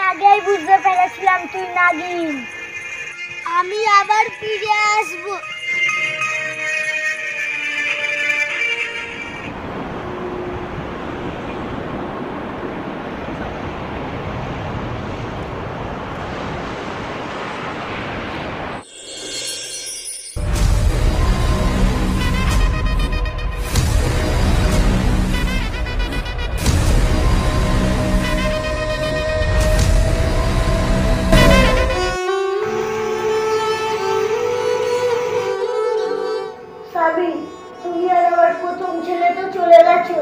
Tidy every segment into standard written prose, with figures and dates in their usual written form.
আগেই বুঝতে পেরেছিলাম তুই নাগিন। আমি আবার ফিরে আসবো। তুমি আর আমার প্রথম ছেলে তো চলে গেছো,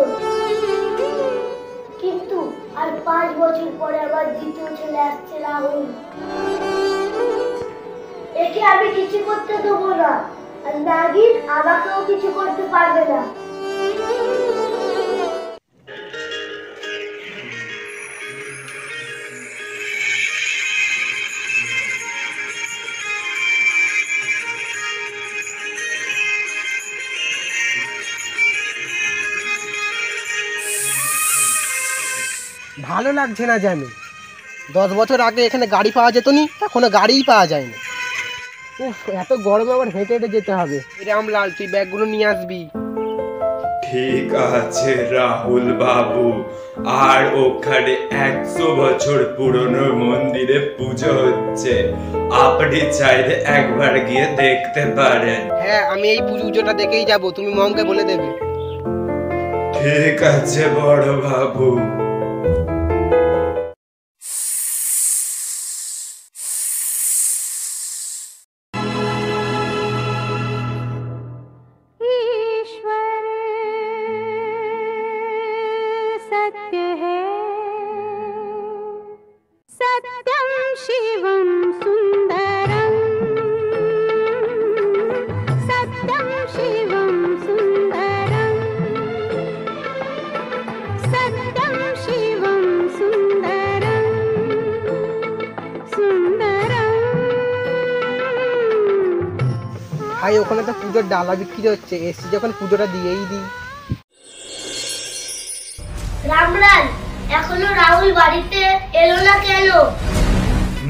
কিন্তু আর 5 বছর পরে আবার দ্বিতীয় ছেলে আসছে রাহুল। একে আমি কিছু করতে দেবো না, আর নাগিন আমাকেও কিছু করতে পারবে না। ভালো লাগছে না যেন। 10 বছর আগে এখানে গাড়ি পাওয়া যেত নি, এখনো গাড়িই পাওয়া যায়নি। উফ, এত গরমে আবার হেঁটে হেঁটে যেতে হবে। রামলাল, তুই ব্যাগগুলো নিয়ে আসবি। ঠিক আছে রাহুল বাবু, আর ওখানে 100 বছর পুরনো মন্দিরে পুজো হচ্ছে, আপনি চাইলে একবার গিয়ে দেখতে পারেন। হ্যাঁ, আমি এই পুজোটা দেখেই যাব, তুমি মমকে বলে দেবে। ঠিক আছে বড় বাবু। ভাই, ওখানে তো পুজোর ডালা বিক্রি হচ্ছে, এসি যখন পুজোটা দিয়েই দিই। রামলাল, এখনো রাহুল বাড়িতে এলো না কেন?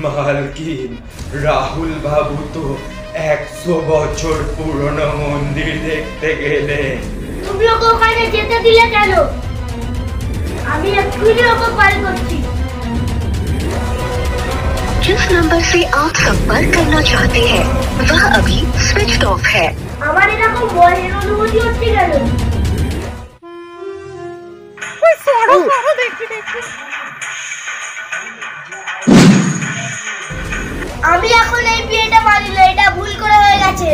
মালকিন, রাহুল বাবু তো 100 বছর পুরনো মন্দির দেখতে গেলেন। তুমি ওকে ওখানে যেতে দিলে কেন? আমি এক্ষুনি ওকে কল করছি। जिस नंबर से आप संपर्क करना चाहते हैं वह अभी स्विच ऑफ है। আমার এরকম ভয়ের অনুভূতি হচ্ছে কেন? আমি এখন এই বিয়েটা মানি না, এটা ভুল করে হয়ে গেছে।